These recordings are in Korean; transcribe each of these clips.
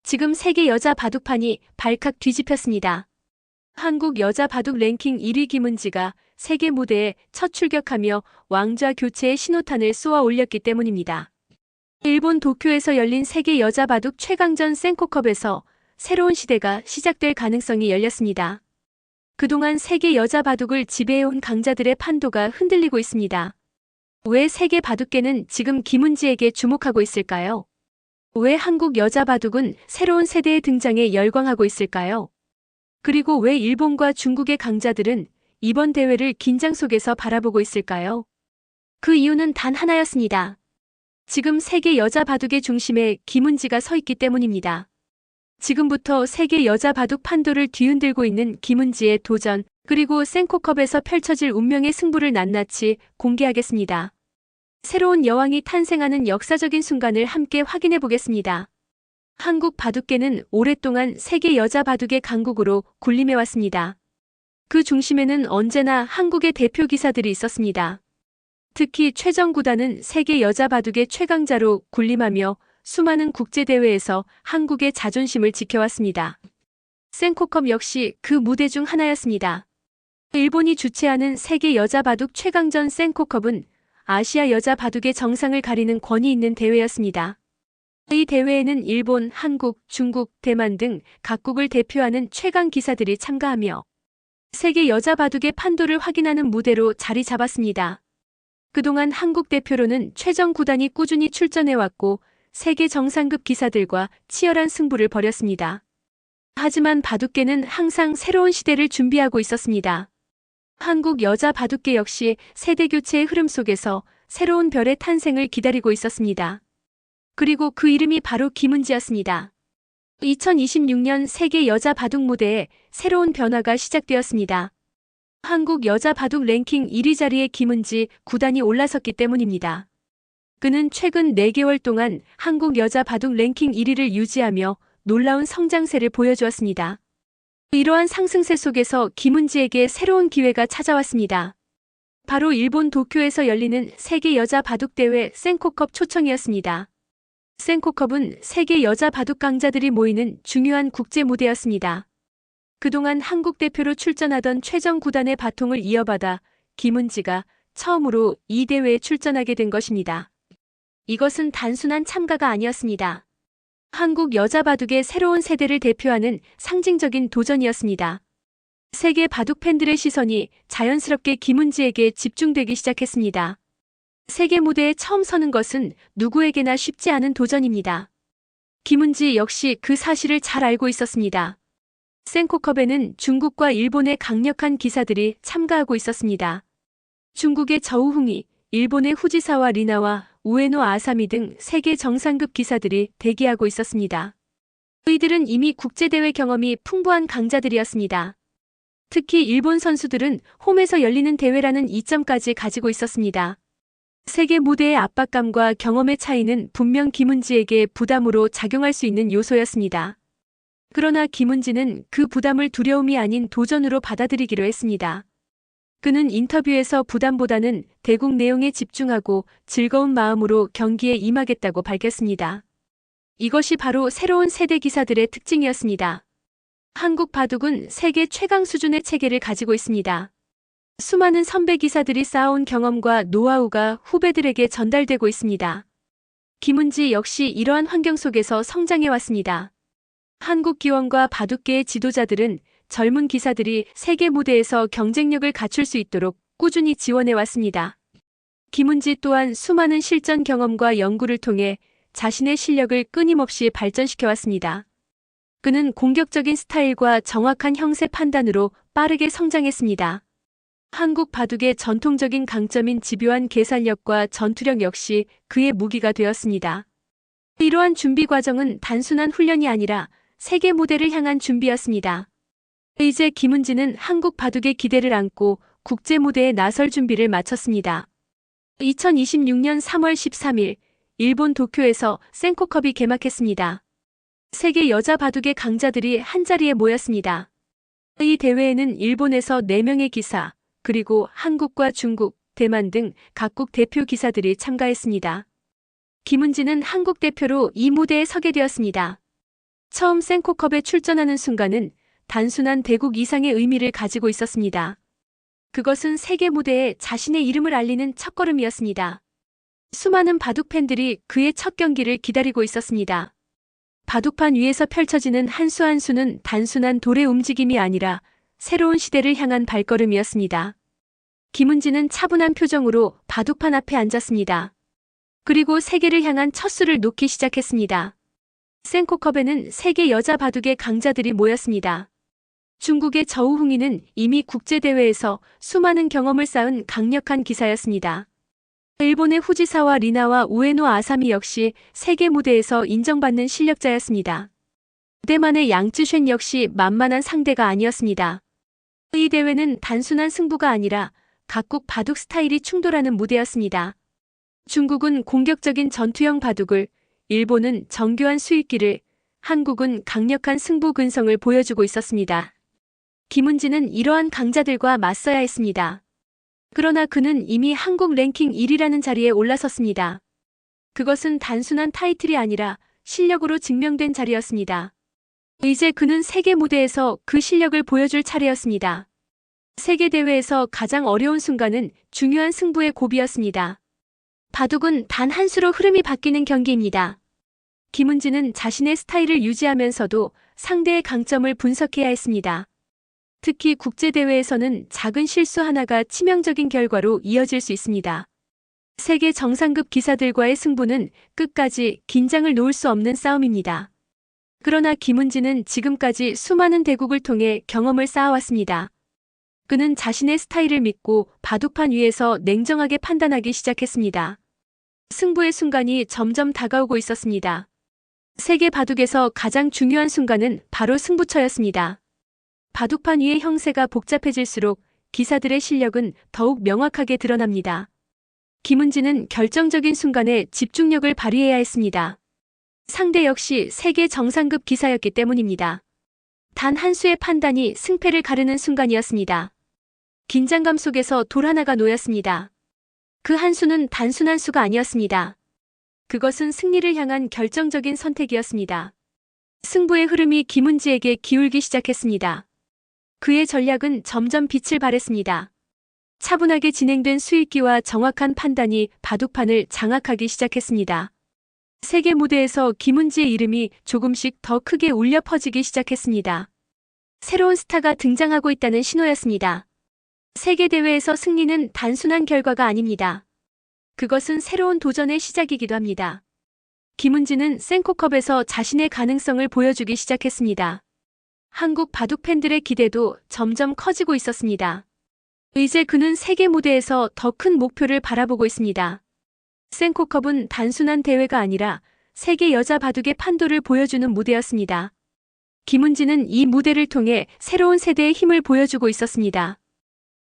지금 세계 여자 바둑판이 발칵 뒤집혔습니다. 한국 여자 바둑 랭킹 1위 김은지가 세계 무대에 첫 출격하며 왕좌 교체의 신호탄을 쏘아 올렸기 때문입니다. 일본 도쿄에서 열린 세계 여자 바둑 최강전 센코컵에서 새로운 시대가 시작될 가능성이 열렸습니다. 그동안 세계 여자 바둑을 지배해온 강자들의 판도가 흔들리고 있습니다. 왜 세계 바둑계는 지금 김은지에게 주목하고 있을까요? 왜 한국 여자 바둑은 새로운 세대의 등장에 열광하고 있을까요? 그리고 왜 일본과 중국의 강자들은 이번 대회를 긴장 속에서 바라보고 있을까요? 그 이유는 단 하나였습니다. 지금 세계 여자 바둑의 중심에 김은지가 서 있기 때문입니다. 지금부터 세계 여자 바둑 판도를 뒤흔들고 있는 김은지의 도전, 그리고 센코컵에서 펼쳐질 운명의 승부를 낱낱이 공개하겠습니다. 새로운 여왕이 탄생하는 역사적인 순간을 함께 확인해 보겠습니다. 한국 바둑계는 오랫동안 세계 여자 바둑의 강국으로 군림해왔습니다. 그 중심에는 언제나 한국의 대표 기사들이 있었습니다. 특히 최정구단은 세계 여자 바둑의 최강자로 군림하며 수많은 국제대회에서 한국의 자존심을 지켜왔습니다. 센코컵 역시 그 무대 중 하나였습니다. 일본이 주최하는 세계 여자 바둑 최강전 센코컵은 아시아 여자 바둑의 정상을 가리는 권위 있는 대회였습니다. 이 대회에는 일본, 한국, 중국, 대만 등 각국을 대표하는 최강 기사들이 참가하며 세계 여자 바둑의 판도를 확인하는 무대로 자리 잡았습니다. 그동안 한국 대표로는 최정 구단이 꾸준히 출전해왔고 세계 정상급 기사들과 치열한 승부를 벌였습니다. 하지만 바둑계는 항상 새로운 시대를 준비하고 있었습니다. 한국 여자 바둑계 역시 세대 교체의 흐름 속에서 새로운 별의 탄생을 기다리고 있었습니다. 그리고 그 이름이 바로 김은지였습니다. 2026년 세계 여자 바둑 무대에 새로운 변화가 시작되었습니다. 한국 여자 바둑 랭킹 1위 자리에 김은지 구단이 올라섰기 때문입니다. 그는 최근 4개월 동안 한국 여자 바둑 랭킹 1위를 유지하며 놀라운 성장세를 보여주었습니다. 이러한 상승세 속에서 김은지에게 새로운 기회가 찾아왔습니다. 바로 일본 도쿄에서 열리는 세계 여자 바둑 대회 센코컵 초청이었습니다. 센코컵은 세계 여자 바둑 강자들이 모이는 중요한 국제 무대였습니다. 그동안 한국 대표로 출전하던 최정 구단의 바통을 이어받아 김은지가 처음으로 이 대회에 출전하게 된 것입니다. 이것은 단순한 참가가 아니었습니다. 한국 여자 바둑의 새로운 세대를 대표하는 상징적인 도전이었습니다. 세계 바둑 팬들의 시선이 자연스럽게 김은지에게 집중되기 시작했습니다. 세계 무대에 처음 서는 것은 누구에게나 쉽지 않은 도전입니다. 김은지 역시 그 사실을 잘 알고 있었습니다. 센코컵에는 중국과 일본의 강력한 기사들이 참가하고 있었습니다. 중국의 저우흥이, 일본의 후지사와 리나와 우에노 아사미 등 세계 정상급 기사들이 대기하고 있었습니다. 이들은 이미 국제대회 경험이 풍부한 강자들이었습니다. 특히 일본 선수들은 홈에서 열리는 대회라는 이점까지 가지고 있었습니다. 세계 무대의 압박감과 경험의 차이는 분명 김은지에게 부담으로 작용할 수 있는 요소였습니다. 그러나 김은지는 그 부담을 두려움이 아닌 도전으로 받아들이기로 했습니다. 그는 인터뷰에서 부담보다는 대국 내용에 집중하고 즐거운 마음으로 경기에 임하겠다고 밝혔습니다. 이것이 바로 새로운 세대 기사들의 특징이었습니다. 한국 바둑은 세계 최강 수준의 체계를 가지고 있습니다. 수많은 선배 기사들이 쌓아온 경험과 노하우가 후배들에게 전달되고 있습니다. 김은지 역시 이러한 환경 속에서 성장해왔습니다. 한국 기원과 바둑계의 지도자들은 젊은 기사들이 세계 무대에서 경쟁력을 갖출 수 있도록 꾸준히 지원해왔습니다. 김은지 또한 수많은 실전 경험과 연구를 통해 자신의 실력을 끊임없이 발전시켜왔습니다. 그는 공격적인 스타일과 정확한 형세 판단으로 빠르게 성장했습니다. 한국 바둑의 전통적인 강점인 집요한 계산력과 전투력 역시 그의 무기가 되었습니다. 이러한 준비 과정은 단순한 훈련이 아니라 세계 무대를 향한 준비였습니다. 이제 김은지는 한국 바둑의 기대를 안고 국제 무대에 나설 준비를 마쳤습니다. 2026년 3월 13일 일본 도쿄에서 센코컵이 개막했습니다. 세계 여자 바둑의 강자들이 한자리에 모였습니다. 이 대회에는 일본에서 4명의 기사, 그리고 한국과 중국, 대만 등 각국 대표 기사들이 참가했습니다. 김은지는 한국 대표로 이 무대에 서게 되었습니다. 처음 센코컵에 출전하는 순간은 단순한 대국 이상의 의미를 가지고 있었습니다. 그것은 세계 무대에 자신의 이름을 알리는 첫걸음이었습니다. 수많은 바둑 팬들이 그의 첫 경기를 기다리고 있었습니다. 바둑판 위에서 펼쳐지는 한 수 한 수는 단순한 돌의 움직임이 아니라 새로운 시대를 향한 발걸음이었습니다. 김은지는 차분한 표정으로 바둑판 앞에 앉았습니다. 그리고 세계를 향한 첫 수를 놓기 시작했습니다. 센코컵에는 세계 여자 바둑의 강자들이 모였습니다. 중국의 저우흥이는 이미 국제대회에서 수많은 경험을 쌓은 강력한 기사였습니다. 일본의 후지사와 리나와 우에노 아사미 역시 세계 무대에서 인정받는 실력자였습니다. 대만의 양쯔쉔 역시 만만한 상대가 아니었습니다. 이 대회는 단순한 승부가 아니라 각국 바둑 스타일이 충돌하는 무대였습니다. 중국은 공격적인 전투형 바둑을, 일본은 정교한 수익기를, 한국은 강력한 승부 근성을 보여주고 있었습니다. 김은지는 이러한 강자들과 맞서야 했습니다. 그러나 그는 이미 한국 랭킹 1위라는 자리에 올라섰습니다. 그것은 단순한 타이틀이 아니라 실력으로 증명된 자리였습니다. 이제 그는 세계 무대에서 그 실력을 보여줄 차례였습니다. 세계대회에서 가장 어려운 순간은 중요한 승부의 고비였습니다. 바둑은 단 한 수로 흐름이 바뀌는 경기입니다. 김은지는 자신의 스타일을 유지하면서도 상대의 강점을 분석해야 했습니다. 특히 국제대회에서는 작은 실수 하나가 치명적인 결과로 이어질 수 있습니다. 세계 정상급 기사들과의 승부는 끝까지 긴장을 놓을 수 없는 싸움입니다. 그러나 김은지는 지금까지 수많은 대국을 통해 경험을 쌓아왔습니다. 그는 자신의 스타일을 믿고 바둑판 위에서 냉정하게 판단하기 시작했습니다. 승부의 순간이 점점 다가오고 있었습니다. 세계 바둑에서 가장 중요한 순간은 바로 승부처였습니다. 바둑판 위의 형세가 복잡해질수록 기사들의 실력은 더욱 명확하게 드러납니다. 김은지는 결정적인 순간에 집중력을 발휘해야 했습니다. 상대 역시 세계 정상급 기사였기 때문입니다. 단 한 수의 판단이 승패를 가르는 순간이었습니다. 긴장감 속에서 돌 하나가 놓였습니다. 그 한 수는 단순한 수가 아니었습니다. 그것은 승리를 향한 결정적인 선택이었습니다. 승부의 흐름이 김은지에게 기울기 시작했습니다. 그의 전략은 점점 빛을 발했습니다. 차분하게 진행된 수익기와 정확한 판단이 바둑판을 장악하기 시작했습니다. 세계 무대에서 김은지의 이름이 조금씩 더 크게 울려 퍼지기 시작했습니다. 새로운 스타가 등장하고 있다는 신호였습니다. 세계대회에서 승리는 단순한 결과가 아닙니다. 그것은 새로운 도전의 시작이기도 합니다. 김은지는 센코컵에서 자신의 가능성을 보여주기 시작했습니다. 한국 바둑 팬들의 기대도 점점 커지고 있었습니다. 이제 그는 세계 무대에서 더 큰 목표를 바라보고 있습니다. 센코컵은 단순한 대회가 아니라 세계 여자 바둑의 판도를 보여주는 무대였습니다. 김은지는 이 무대를 통해 새로운 세대의 힘을 보여주고 있었습니다.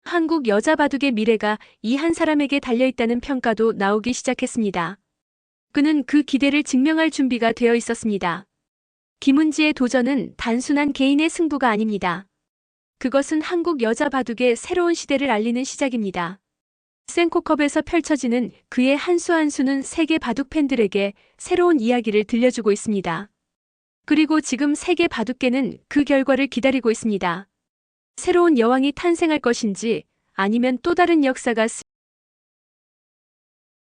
한국 여자 바둑의 미래가 이 한 사람에게 달려있다는 평가도 나오기 시작했습니다. 그는 그 기대를 증명할 준비가 되어 있었습니다. 김은지의 도전은 단순한 개인의 승부가 아닙니다. 그것은 한국 여자 바둑의 새로운 시대를 알리는 시작입니다. 센코컵에서 펼쳐지는 그의 한 수 한 수는 세계 바둑 팬들에게 새로운 이야기를 들려주고 있습니다. 그리고 지금 세계 바둑계는 그 결과를 기다리고 있습니다. 새로운 여왕이 탄생할 것인지 아니면 또 다른 역사가